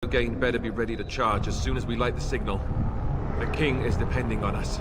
Again, better be ready to charge as soon as we light the signal. The king is depending on us.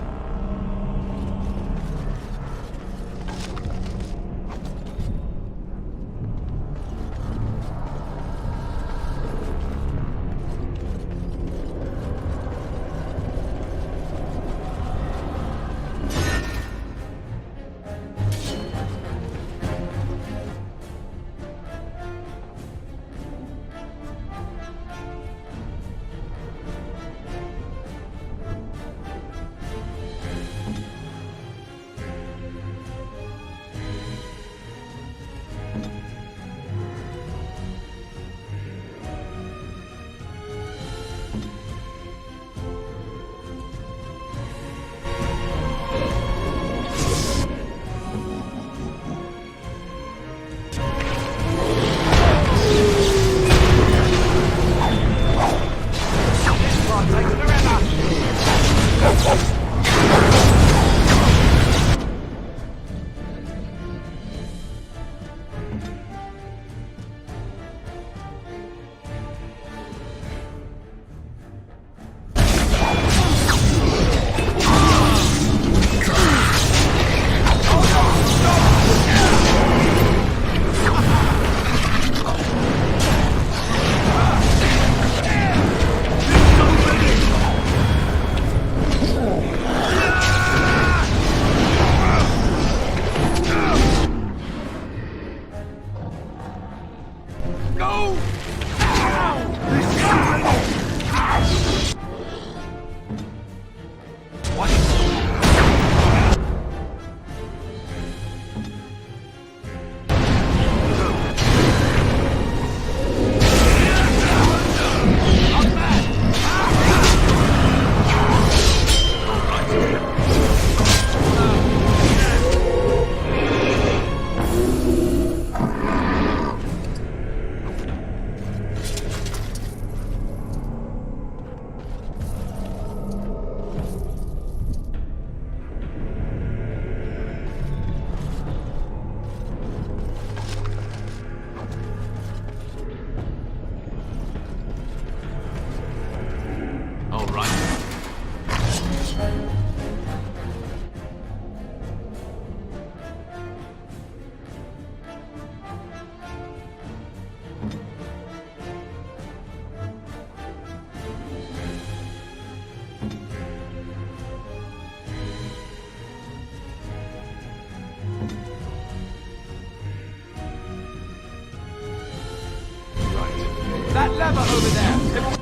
That lever over there!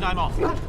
I'm off.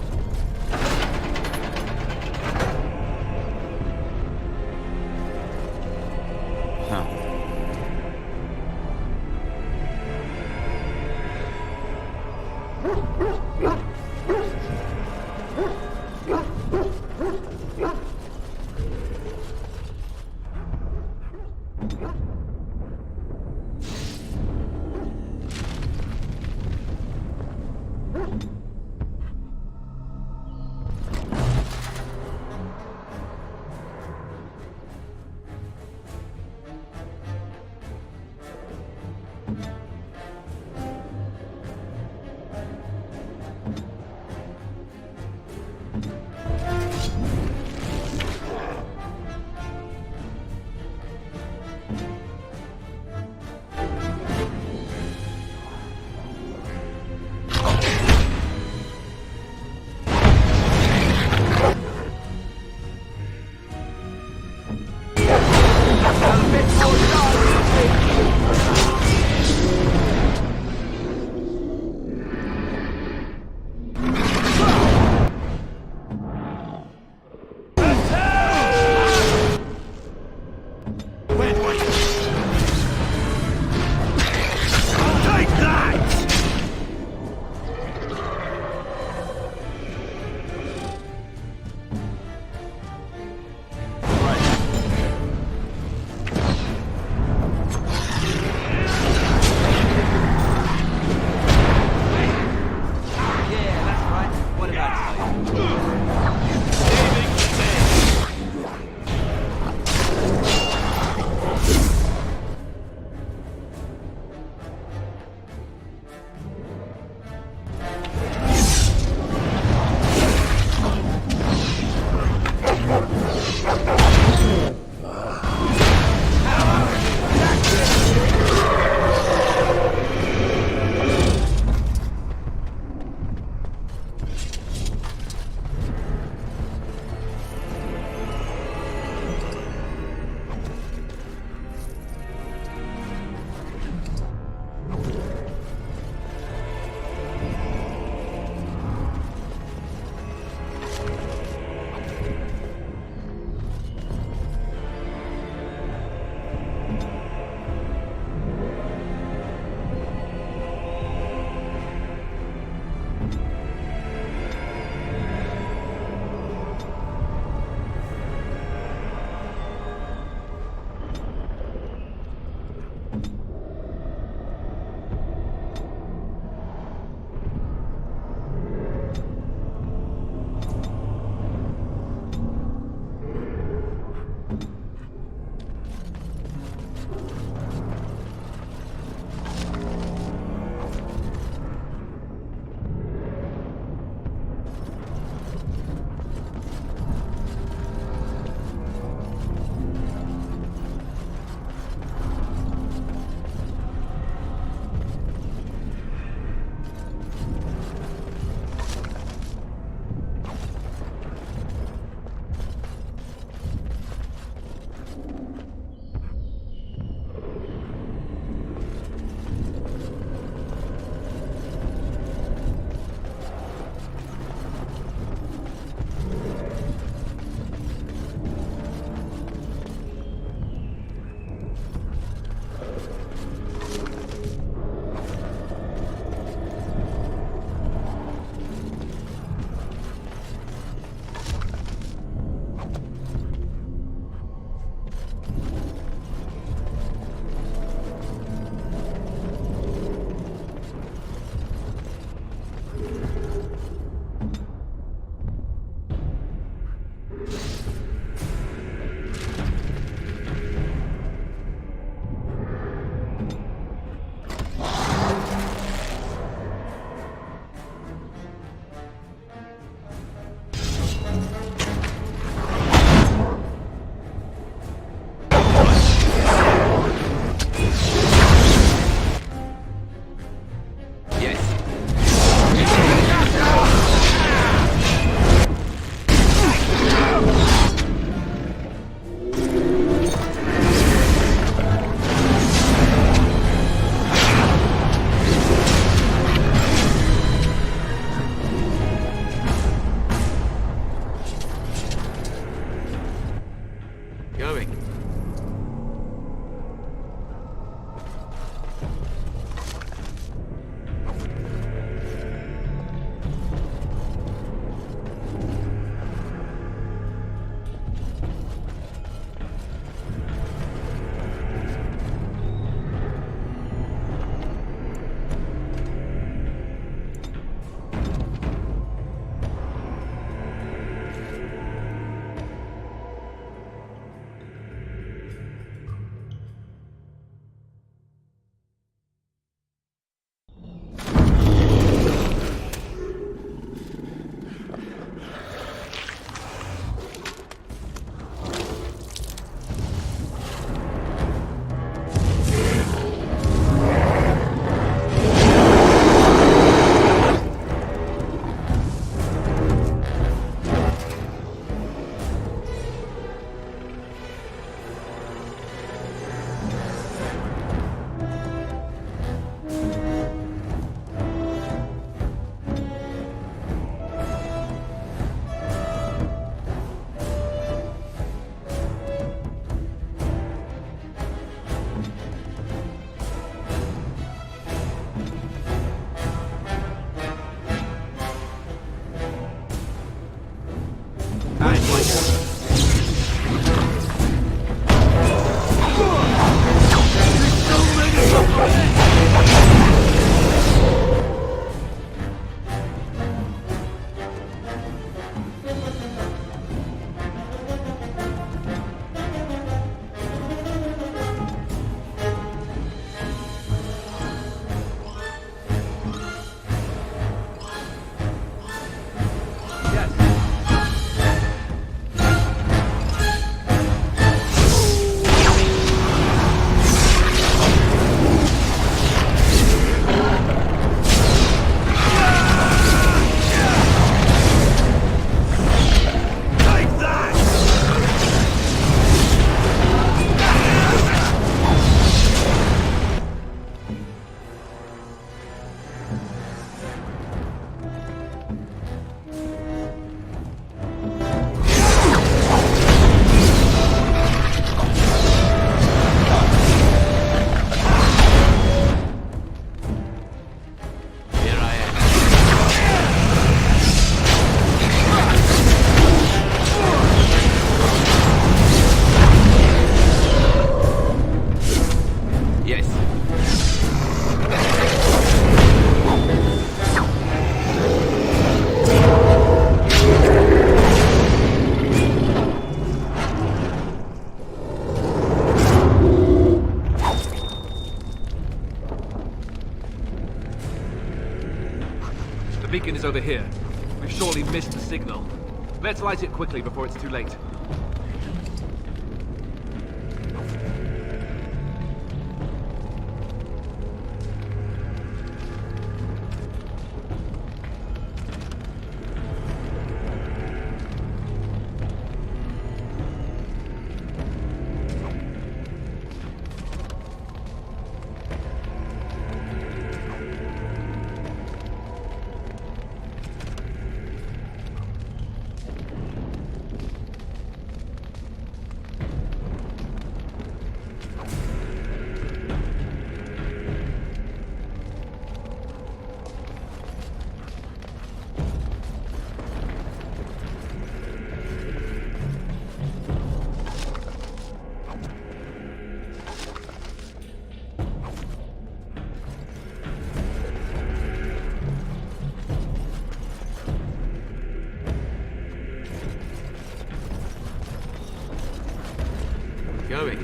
train is over here. We've surely missed the signal. Let's light it quickly before it's too late. Going.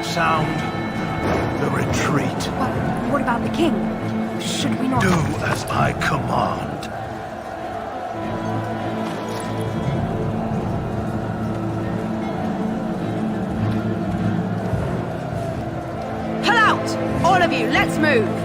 Sound the retreat. But what about the king? Should we not... Do as I command. Pull out! All of you, let's move!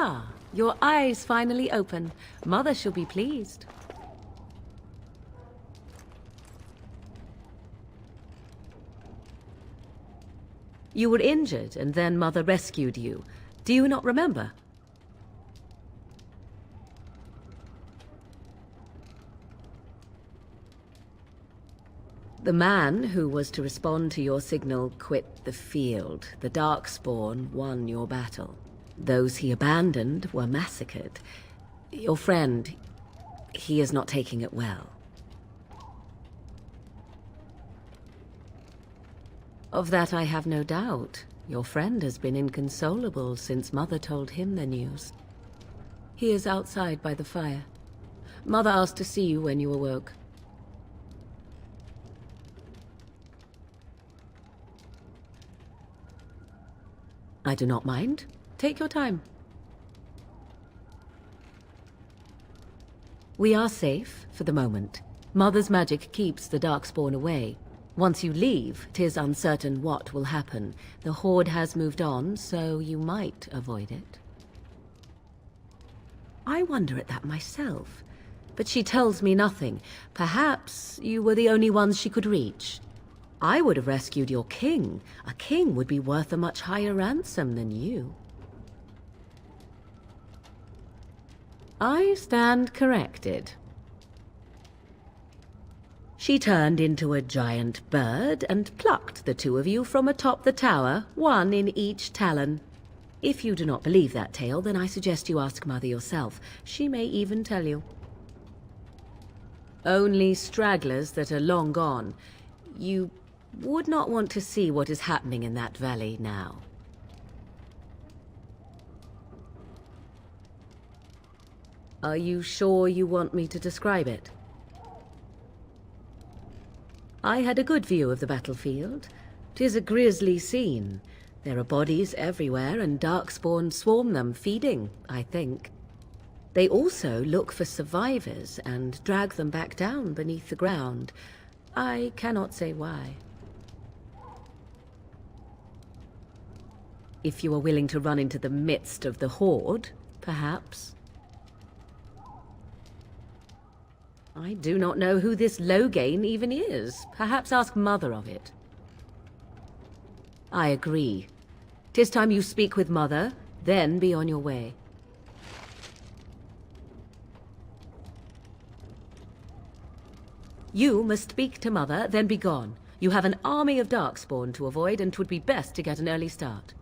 Ah, your eyes finally open. Mother shall be pleased. You were injured, and then Mother rescued you. Do you not remember? The man who was to respond to your signal quit the field. The Darkspawn won your battle. Those he abandoned were massacred. Your friend, he is not taking it well. Of that I have no doubt. Your friend has been inconsolable since Mother told him the news. He is outside by the fire. Mother asked to see you when you awoke. I do not mind. Take your time. We are safe, for the moment. Mother's magic keeps the Darkspawn away. Once you leave, 'tis uncertain what will happen. The Horde has moved on, so you might avoid it. I wonder at that myself. But she tells me nothing. Perhaps you were the only ones she could reach. I would have rescued your king. A king would be worth a much higher ransom than you. I stand corrected. She turned into a giant bird and plucked the two of you from atop the tower, one in each talon. If you do not believe that tale, then I suggest you ask Mother yourself. She may even tell you. Only stragglers that are long gone. You would not want to see what is happening in that valley now. Are you sure you want me to describe it? I had a good view of the battlefield. 'Tis a grisly scene. There are bodies everywhere, and Darkspawn swarm them, feeding, I think. They also look for survivors and drag them back down beneath the ground. I cannot say why. If you are willing to run into the midst of the Horde, perhaps. I do not know who this Loghain even is. Perhaps ask Mother of it. I agree. 'Tis time you speak with Mother, then be on your way. You must speak to Mother, then be gone. You have an army of Darkspawn to avoid, and 'twould be best to get an early start.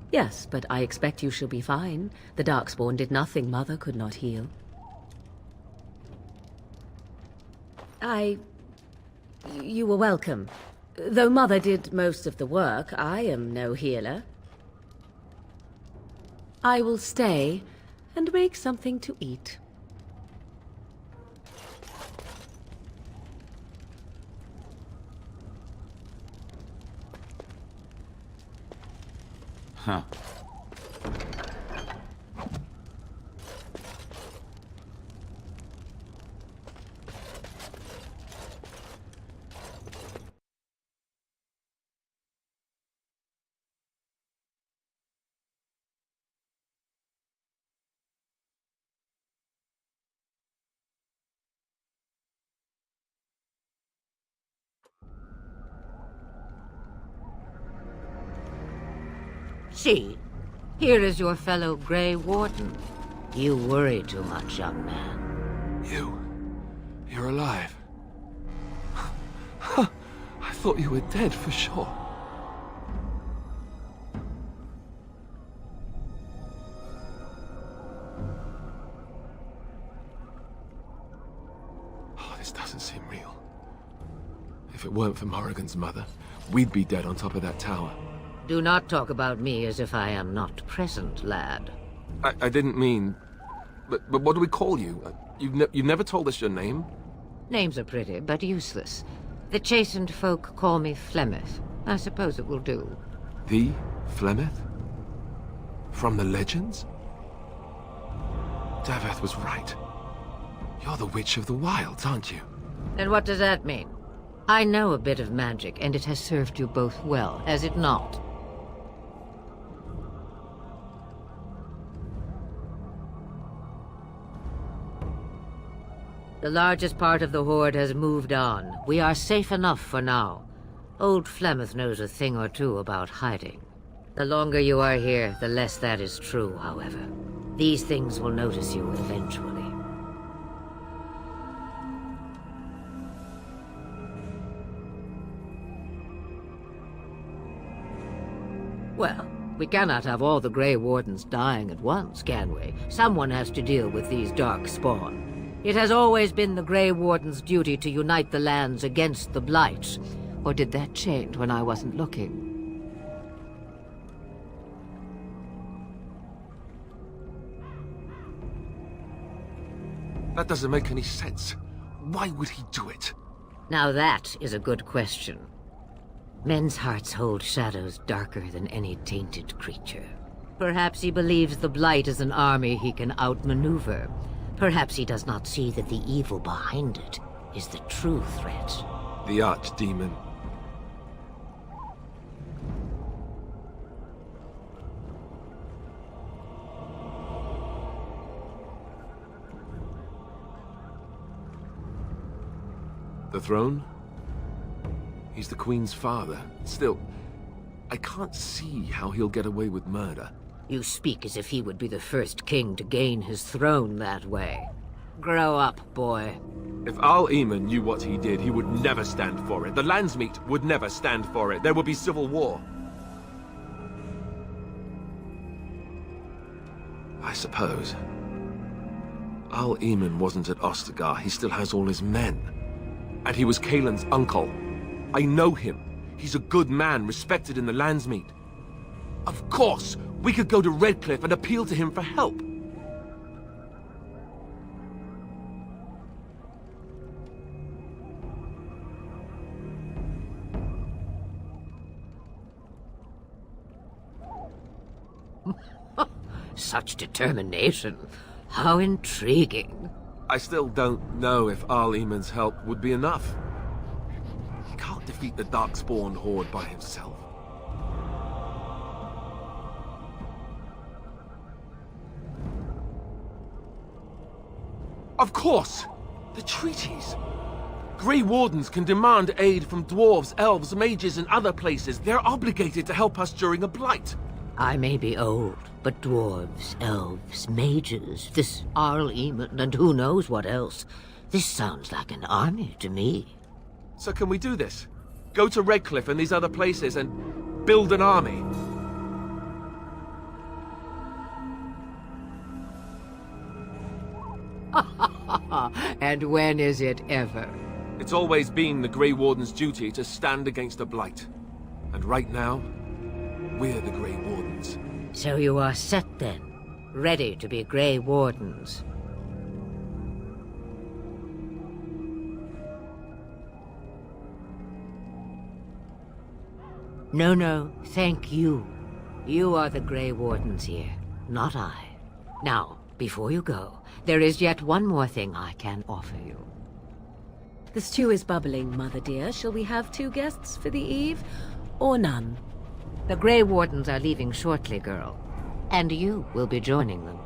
Yes, but I expect you shall be fine. The Darkspawn did nothing Mother could not heal. You were welcome. Though Mother did most of the work, I am no healer. I will stay and make something to eat. Huh. See, here is your fellow Grey Warden. You worry too much, young man. You're alive. I thought you were dead for sure. Oh, this doesn't seem real. If it weren't for Morrigan's mother, we'd be dead on top of that tower. Do not talk about me as if I am not present, lad. I didn't mean... But what do we call you? You've never told us your name? Names are pretty, but useless. The chastened folk call me Flemeth. I suppose it will do. The Flemeth? From the legends? Daveth was right. You're the Witch of the Wilds, aren't you? And what does that mean? I know a bit of magic, and it has served you both well, has it not? The largest part of the Horde has moved on. We are safe enough for now. Old Flemeth knows a thing or two about hiding. The longer you are here, the less that is true, however. These things will notice you eventually. Well, we cannot have all the Grey Wardens dying at once, can we? Someone has to deal with these dark spawn. It has always been the Grey Warden's duty to unite the lands against the Blights. Or did that change when I wasn't looking? That doesn't make any sense. Why would he do it? Now that is a good question. Men's hearts hold shadows darker than any tainted creature. Perhaps he believes the Blight is an army he can outmaneuver. Perhaps he does not see that the evil behind it is the true threat. The archdemon. The throne? He's the Queen's father. Still, I can't see how he'll get away with murder. You speak as if he would be the first king to gain his throne that way. Grow up, boy. If Al-Eamon knew what he did, he would never stand for it. The Landsmeet would never stand for it. There would be civil war. I suppose. Al-Eamon wasn't at Ostagar. He still has all his men. And he was Kaelin's uncle. I know him. He's a good man, respected in the Landsmeet. Of course, we could go to Redcliffe and appeal to him for help. Such determination. How intriguing. I still don't know if Al-Eamon's help would be enough. He can't defeat the Darkspawn horde by himself. Of course! The treaties! Grey Wardens can demand aid from dwarves, elves, mages, and other places. They're obligated to help us during a blight. I may be old, but dwarves, elves, mages, this Al-Eamon, and who knows what else. This sounds like an army to me. So can we do this? Go to Redcliffe and these other places and build an army? And when is it ever? It's always been the Grey Warden's duty to stand against the Blight. And right now, we're the Grey Wardens. So you are set then, ready to be Grey Wardens. No, thank you. You are the Grey Wardens here, not I. Now, before you go, there is yet one more thing I can offer you. The stew is bubbling, Mother dear. Shall we have 2 guests for the eve, or none? The Grey Wardens are leaving shortly, girl. And you will be joining them.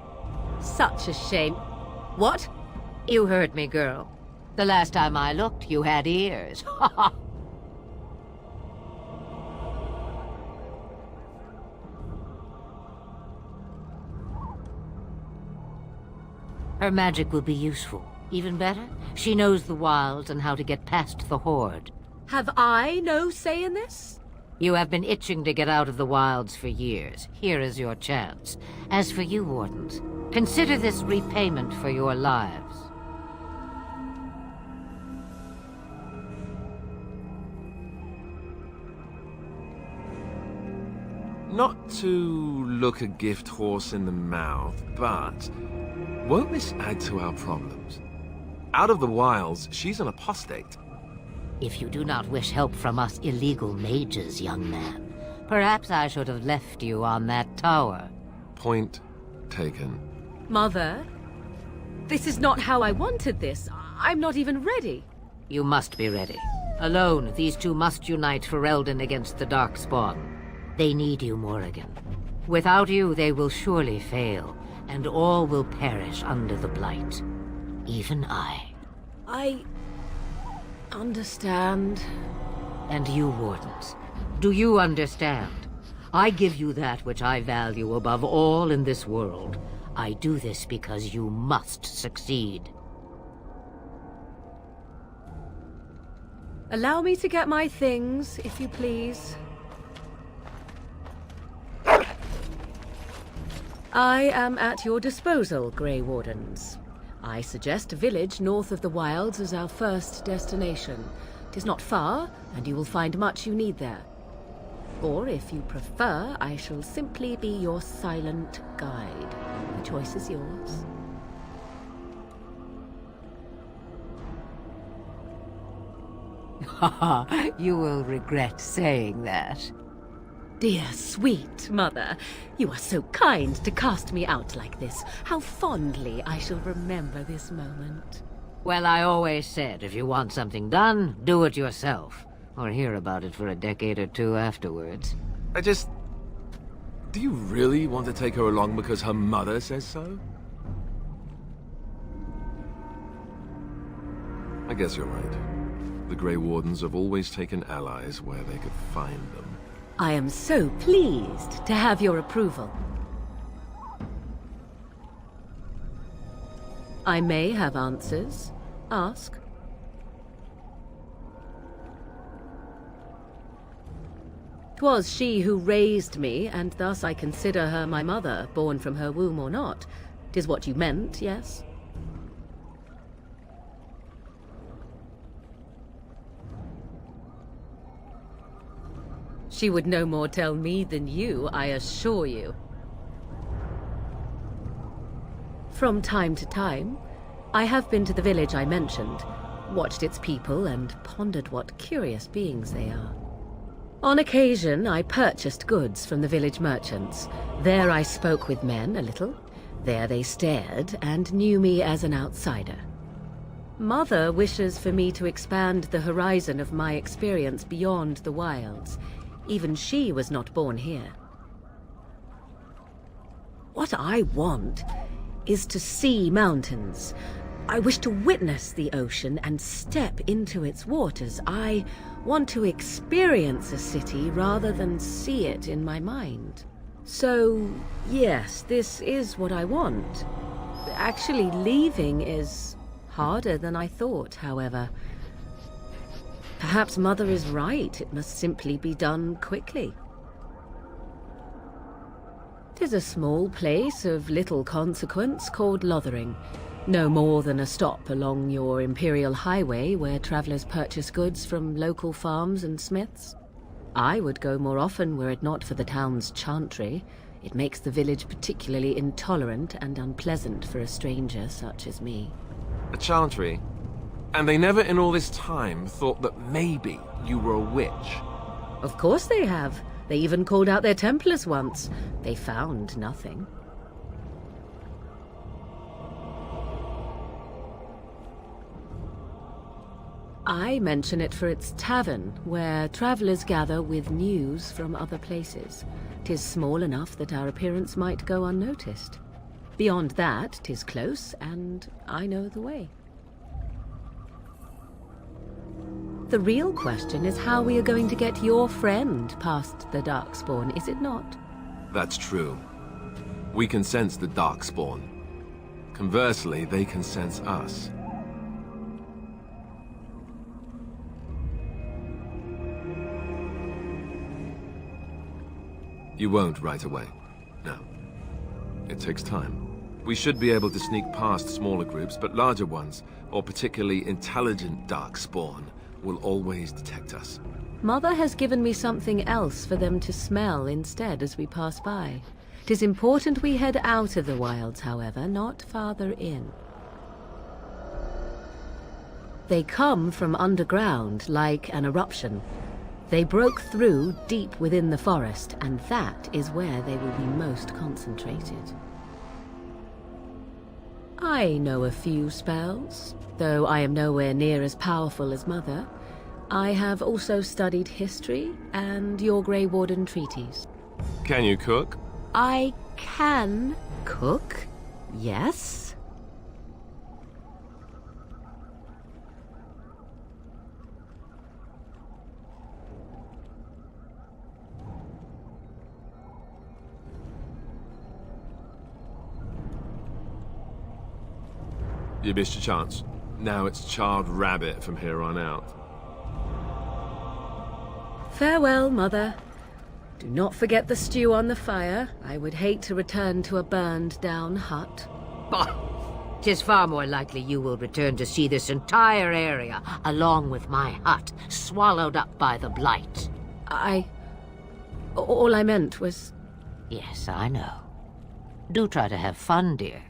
Such a shame. What? You heard me, girl. The last time I looked, you had ears. Her magic will be useful. Even better, she knows the wilds and how to get past the Horde. Have I no say in this? You have been itching to get out of the wilds for years. Here is your chance. As for you, Wardens, consider this repayment for your lives. Not to look a gift horse in the mouth, but won't this add to our problems? Out of the wilds, she's an apostate. If you do not wish help from us illegal mages, young man, perhaps I should have left you on that tower. Point taken. Mother, this is not how I wanted this. I'm not even ready. You must be ready. Alone, these two must unite for Eldon against the Darkspawn. They need you, Morrigan. Without you, they will surely fail, and all will perish under the Blight. Even I. I understand. And you, Wardens, do you understand? I give you that which I value above all in this world. I do this because you must succeed. Allow me to get my things, if you please. I am at your disposal, Grey Wardens. I suggest a village north of the wilds as our first destination. It is not far, and you will find much you need there. Or, if you prefer, I shall simply be your silent guide. The choice is yours. You will regret saying that. Dear sweet mother, you are so kind to cast me out like this. How fondly I shall remember this moment. Well, I always said, if you want something done, do it yourself. Or hear about it for a decade or two afterwards. Do you really want to take her along because her mother says so? I guess you're right. The Grey Wardens have always taken allies where they could find them. I am so pleased to have your approval. I may have answers. Ask. 'Twas she who raised me, and thus I consider her my mother, born from her womb or not. 'Tis what you meant, yes? She would no more tell me than you, I assure you. From time to time, I have been to the village I mentioned, watched its people, and pondered what curious beings they are. On occasion, I purchased goods from the village merchants. There I spoke with men a little. There they stared and knew me as an outsider. Mother wishes for me to expand the horizon of my experience beyond the wilds. Even she was not born here. What I want is to see mountains. I wish to witness the ocean and step into its waters. I want to experience a city rather than see it in my mind. So, yes, this is what I want. Actually, leaving is harder than I thought, however. Perhaps Mother is right. It must simply be done quickly. 'Tis a small place of little consequence called Lothering. No more than a stop along your Imperial Highway where travelers purchase goods from local farms and smiths. I would go more often were it not for the town's chantry. It makes the village particularly intolerant and unpleasant for a stranger such as me. A chantry? And they never in all this time thought that maybe you were a witch? Of course they have. They even called out their Templars once. They found nothing. I mention it for its tavern, where travelers gather with news from other places. 'Tis small enough that our appearance might go unnoticed. Beyond that, 'tis close, and I know the way. The real question is how we are going to get your friend past the Darkspawn, is it not? That's true. We can sense the Darkspawn. Conversely, they can sense us. You won't right away. No. It takes time. We should be able to sneak past smaller groups, but larger ones, or particularly intelligent Darkspawn, will always detect us. Mother has given me something else for them to smell instead as we pass by. 'Tis important we head out of the wilds, however, not farther in. They come from underground, like an eruption. They broke through deep within the forest, and that is where they will be most concentrated. I know a few spells, though I am nowhere near as powerful as Mother. I have also studied history and your Grey Warden treaties. Can you cook? I can cook, yes. You missed your chance. Now it's charred rabbit from here on out. Farewell, Mother. Do not forget the stew on the fire. I would hate to return to a burned-down hut. Bah! 'Tis far more likely you will return to see this entire area, along with my hut, swallowed up by the blight. All I meant was... Yes, I know. Do try to have fun, dear.